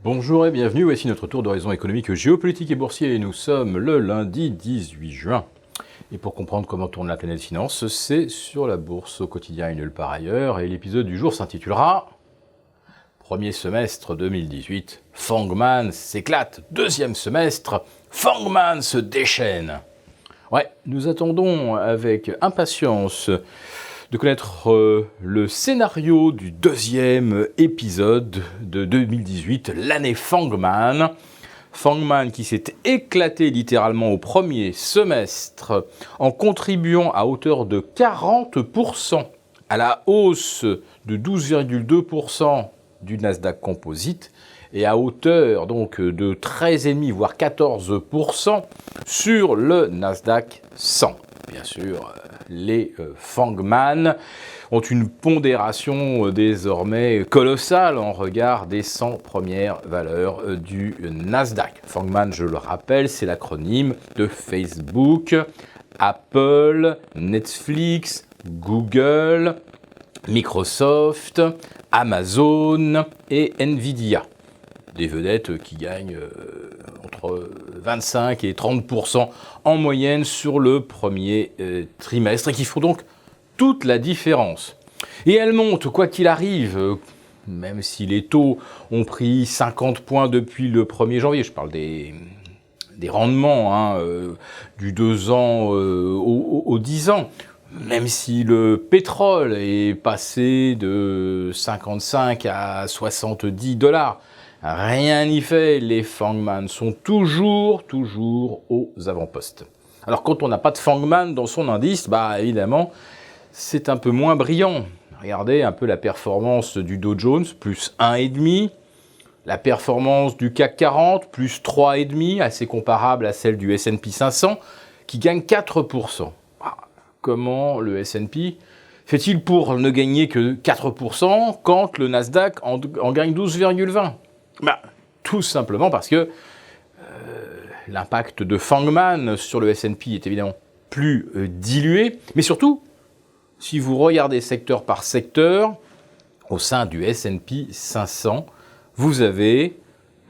Bonjour et bienvenue, voici notre tour d'horizon économique, géopolitique et boursier. Nous sommes le lundi 18 juin. Et pour comprendre comment tourne la planète finance, c'est sur la bourse au quotidien et nulle part ailleurs. Et l'épisode du jour s'intitulera Premier semestre 2018, Fangman s'éclate. Deuxième semestre, Fangman se déchaîne. Ouais, nous attendons avec impatience de connaître le scénario du deuxième épisode de 2018, l'année Fangman. Fangman qui s'est éclaté littéralement au premier semestre en contribuant à hauteur de 40% à la hausse de 12,2% du Nasdaq Composite et à hauteur donc de 13,5 voire 14% sur le Nasdaq 100. Bien sûr, les Fangman ont une pondération désormais colossale en regard des 100 premières valeurs du Nasdaq. Fangman, je le rappelle, c'est l'acronyme de Facebook, Apple, Netflix, Google, Microsoft, Amazon et Nvidia. Des vedettes qui gagnent entre 25 et 30% en moyenne sur le premier trimestre et qui font donc toute la différence. Et elles montent, quoi qu'il arrive, même si les taux ont pris 50 points depuis le 1er janvier, je parle des rendements du 2 ans au 10 ans, même si le pétrole est passé de 55 à 70 $, rien n'y fait, les Fangman sont toujours aux avant-postes. Alors quand on n'a pas de Fangman dans son indice, évidemment, c'est un peu moins brillant. Regardez un peu la performance du Dow Jones, plus 1,5. La performance du CAC 40, plus 3,5, assez comparable à celle du S&P 500, qui gagne 4%. Comment le S&P fait-il pour ne gagner que 4% quand le Nasdaq en gagne 12,20 ? Tout simplement parce que l'impact de Fangman sur le S&P est évidemment plus dilué, mais surtout, si vous regardez secteur par secteur, au sein du S&P 500, vous avez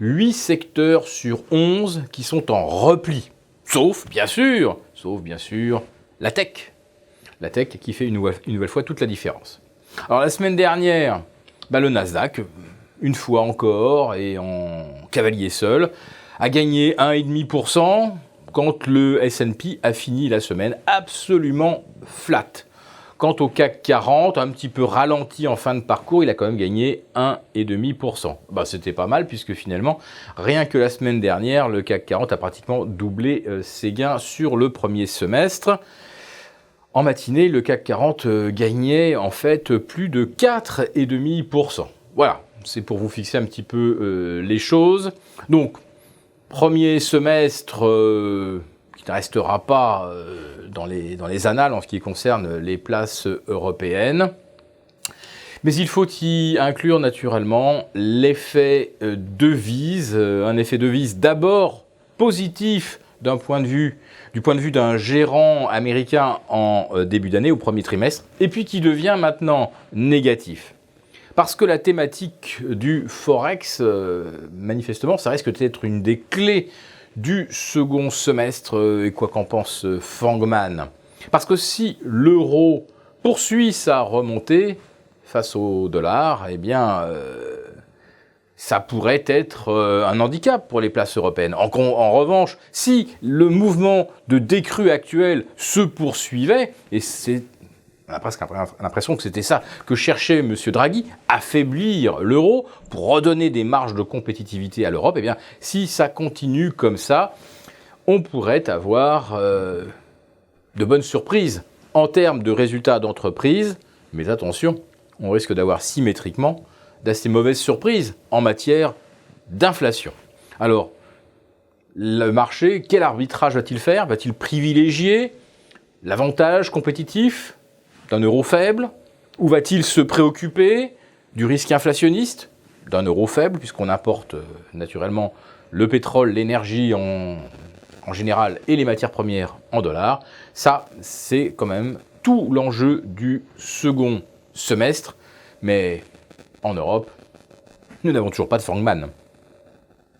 8 secteurs sur 11 qui sont en repli, sauf bien sûr, la tech. La tech qui fait une nouvelle fois toute la différence. Alors la semaine dernière, le Nasdaq, une fois encore et en cavalier seul, a gagné 1,5% quand le S&P a fini la semaine absolument flat. Quant au CAC 40, un petit peu ralenti en fin de parcours, il a quand même gagné 1,5%. C'était pas mal puisque finalement, rien que la semaine dernière, le CAC 40 a pratiquement doublé ses gains sur le premier semestre. En matinée, le CAC 40 gagnait en fait plus de 4,5%. Voilà, c'est pour vous fixer un petit peu les choses. Donc, premier semestre qui ne restera pas dans les annales en ce qui concerne les places européennes. Mais il faut y inclure naturellement l'effet devise, un effet devise d'abord positif du point de vue d'un gérant américain en début d'année, au premier trimestre, et puis qui devient maintenant négatif. Parce que la thématique du Forex, manifestement, ça risque d'être une des clés du second semestre, et quoi qu'en pense Fangman. Parce que si l'euro poursuit sa remontée face au dollar, ça pourrait être un handicap pour les places européennes. En revanche, si le mouvement de décrue actuel se poursuivait, et on a presque l'impression que c'était ça que cherchait M. Draghi, affaiblir l'euro pour redonner des marges de compétitivité à l'Europe, si ça continue comme ça, on pourrait avoir de bonnes surprises en termes de résultats d'entreprise, mais attention, on risque d'avoir symétriquement d'assez mauvaises surprises en matière d'inflation. Alors, le marché, quel arbitrage va-t-il faire ? Va-t-il privilégier l'avantage compétitif d'un euro faible ? Ou va-t-il se préoccuper du risque inflationniste d'un euro faible, puisqu'on importe naturellement le pétrole, l'énergie en général et les matières premières en dollars ? Ça, c'est quand même tout l'enjeu du second semestre. Mais en Europe, nous n'avons toujours pas de Fangman.